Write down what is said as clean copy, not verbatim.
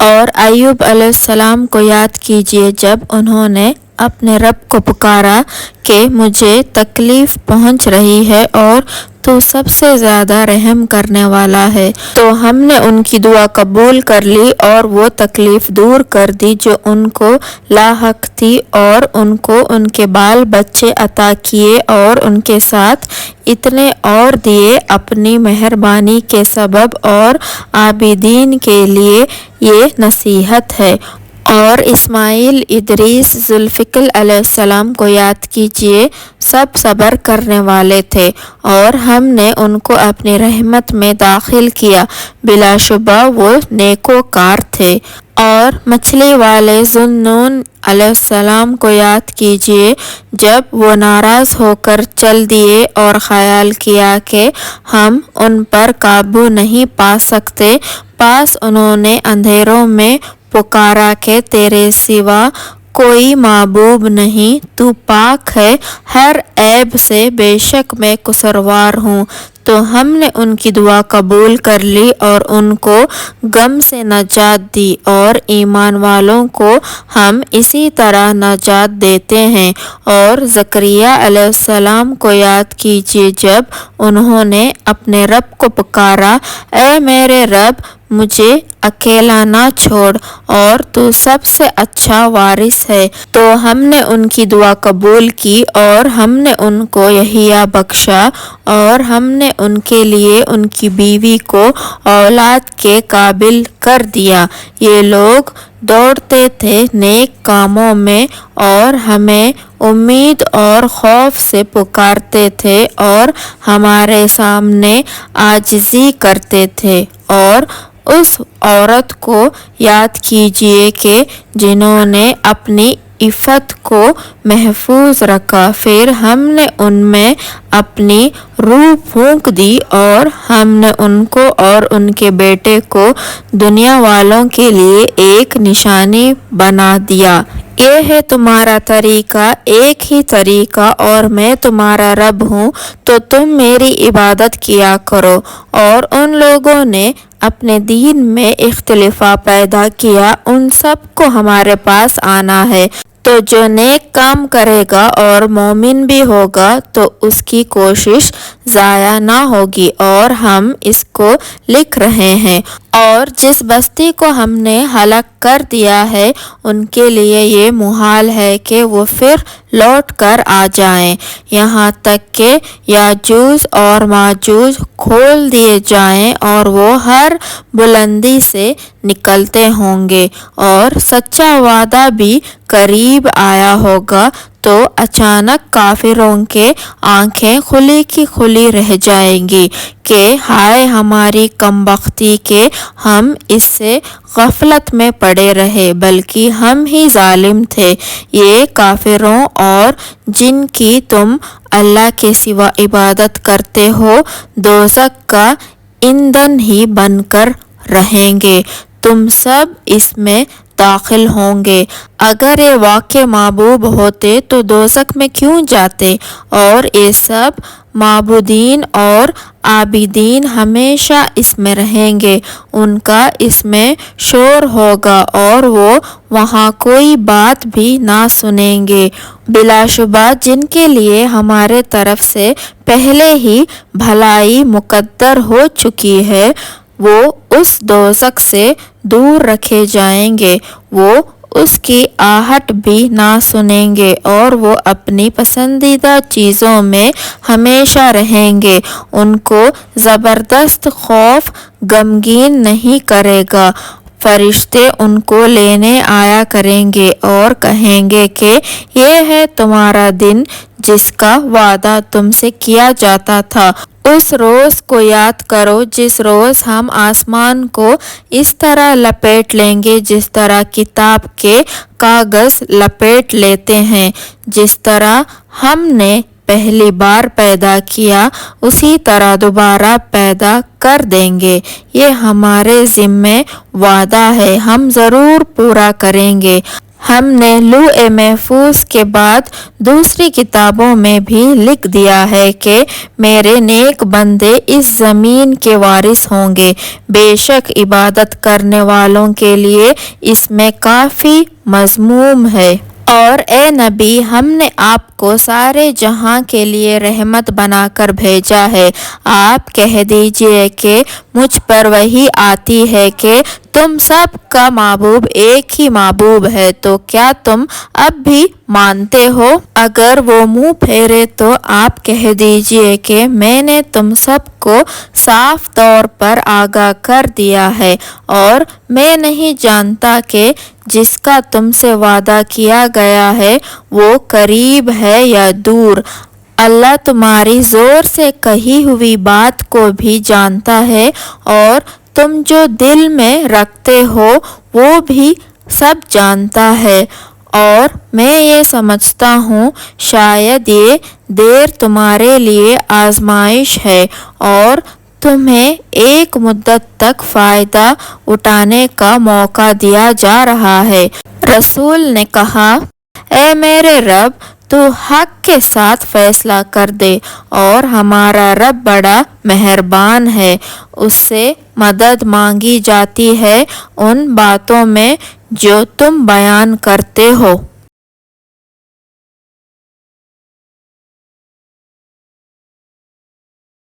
اور ایوب علیہ السلام کو یاد کیجیے جب انہوں نے اپنے رب کو پکارا کہ مجھے تکلیف پہنچ رہی ہے اور تو سب سے زیادہ رحم کرنے والا ہے، تو ہم نے ان کی دعا قبول کر لی اور وہ تکلیف دور کر دی جو ان کو لاحق تھی، اور ان کو ان کے بال بچے عطا کیے اور ان کے ساتھ اتنے اور دیے اپنی مہربانی کے سبب، اور عابدین کے لیے یہ نصیحت ہے۔ اور اسماعیل، ادریس، ذوالفقر علیہ السلام کو یاد کیجیے، سب صبر کرنے والے تھے اور ہم نے ان کو اپنی رحمت میں داخل کیا، بلا شبہ وہ نیکوکار تھے۔ اور مچھلی والے ذوالنون علیہ السلام کو یاد کیجیے، جب وہ ناراض ہو کر چل دیے اور خیال کیا کہ ہم ان پر قابو نہیں پا سکتے، پاس انہوں نے اندھیروں میں پکارا کہ تیرے سوا کوئی معبود نہیں، تو پاک ہے ہر عیب سے، بے شک میں قصوروار ہوں۔ تو ہم نے ان کی دعا قبول کر لی اور ان کو غم سے نجات دی، اور ایمان والوں کو ہم اسی طرح نجات دیتے ہیں۔ اور زکریا علیہ السلام کو یاد کیجیے، جب انہوں نے اپنے رب کو پکارا، اے میرے رب، مجھے اکیلا نہ چھوڑ، اور تو سب سے اچھا وارث ہے، تو ہم نے ان کی دعا قبول کی اور ہم نے ان کو یحییٰ بخشا، اور ہم نے ان کے لیے ان کی بیوی کو اولاد کے قابل کر دیا۔ یہ لوگ دوڑتے تھے نیک کاموں میں اور ہمیں امید اور خوف سے پکارتے تھے اور ہمارے سامنے عاجزی کرتے تھے۔ اور اس عورت کو یاد کیجیے کہ جنہوں نے اپنی عفت کو محفوظ رکھا، پھر ہم نے ان میں اپنی روح پھونک دی اور ہم نے ان کو اور ان کے بیٹے کو دنیا والوں کے لیے ایک نشانی بنا دیا۔ یہ ہے تمہارا طریقہ، ایک ہی طریقہ، اور میں تمہارا رب ہوں، تو تم میری عبادت کیا کرو۔ اور ان لوگوں نے اپنے دین میں اختلاف پیدا کیا، ان سب کو ہمارے پاس آنا ہے، تو جو نیک کام کرے گا اور مومن بھی ہوگا تو اس کی کوشش ضائع نہ ہوگی، اور ہم اس کو لکھ رہے ہیں۔ اور جس بستی کو ہم نے ہلاک کر دیا ہے، ان کے لیے یہ محال ہے کہ وہ پھر لوٹ کر آ جائیں، یہاں تک کہ یاجوج اور ماجوج کھول دیے جائیں اور وہ ہر بلندی سے نکلتے ہوں گے، اور سچا وعدہ بھی قریب آیا ہوگا، تو اچانک کافروں کے آنکھیں کھلی کی کھلی رہ جائیں گی کہ ہائے ہماری کم بختی کہ ہم اس سے غفلت میں پڑے رہے، بلکہ ہم ہی ظالم تھے۔ یہ کافروں اور جن کی تم اللہ کے سوا عبادت کرتے ہو دوزخ کا ایندھن ہی بن کر رہیں گے، تم سب اس میں داخل ہوں گے۔ اگر یہ واقعی معبود ہوتے تو دوزخ میں کیوں جاتے؟ اور یہ سب معبودین اور عابدین ہمیشہ اس میں رہیں گے، ان کا اس میں شور ہوگا اور وہ وہاں کوئی بات بھی نہ سنیں گے۔ بلا شبہ جن کے لیے ہمارے طرف سے پہلے ہی بھلائی مقدر ہو چکی ہے، وہ اس دوزخ سے دور رکھے جائیں گے، وہ اس کی آہٹ بھی نہ سنیں گے، اور وہ اپنی پسندیدہ چیزوں میں ہمیشہ رہیں گے۔ ان کو زبردست خوف غمگین نہیں کرے گا، فرشتے ان کو لینے آیا کریں گے اور کہیں گے کہ یہ ہے تمہارا دن جس کا وعدہ تم سے کیا جاتا تھا۔ اس روز کو یاد کرو جس روز ہم آسمان کو اس طرح لپیٹ لیں گے جس طرح کتاب کے کاغذ لپیٹ لیتے ہیں، جس طرح ہم نے پہلی بار پیدا کیا اسی طرح دوبارہ پیدا کر دیں گے۔ یہ ہمارے ذمہ وعدہ ہے، ہم ضرور پورا کریں گے۔ ہم نے لوح محفوظ کے بعد دوسری کتابوں میں بھی لکھ دیا ہے کہ میرے نیک بندے اس زمین کے وارث ہوں گے۔ بے شک عبادت کرنے والوں کے لیے اس میں کافی مضمون ہے۔ اور اے نبی، ہم نے آپ کو سارے جہاں کے لیے رحمت بنا کر بھیجا ہے۔ آپ کہہ دیجئے کہ مجھ پر وحی آتی ہے کہ تم سب کا معبود ایک ہی معبود ہے، تو کیا تم اب بھی مانتے ہو؟ اگر وہ منہ پھیرے تو آپ کہہ دیجئے کہ میں نے تم سب کو صاف طور پر آگاہ کر دیا ہے، اور میں نہیں جانتا کہ جس کا تم سے وعدہ کیا گیا ہے وہ قریب ہے یا دور۔ اللہ تمہاری زور سے کہی ہوئی بات کو بھی جانتا ہے، اور تم جو دل میں رکھتے ہو وہ بھی سب جانتا ہے۔ اور میں یہ سمجھتا ہوں شاید یہ دیر تمہارے لیے آزمائش ہے، اور تمہیں ایک مدت تک فائدہ اٹھانے کا موقع دیا جا رہا ہے۔ رسول نے کہا، اے میرے رب، تو حق کے ساتھ فیصلہ کر دے، اور ہمارا رب بڑا مہربان ہے۔ اس سے مدد مانگی جاتی ہے ان باتوں میں جو تم بیان کرتے ہو۔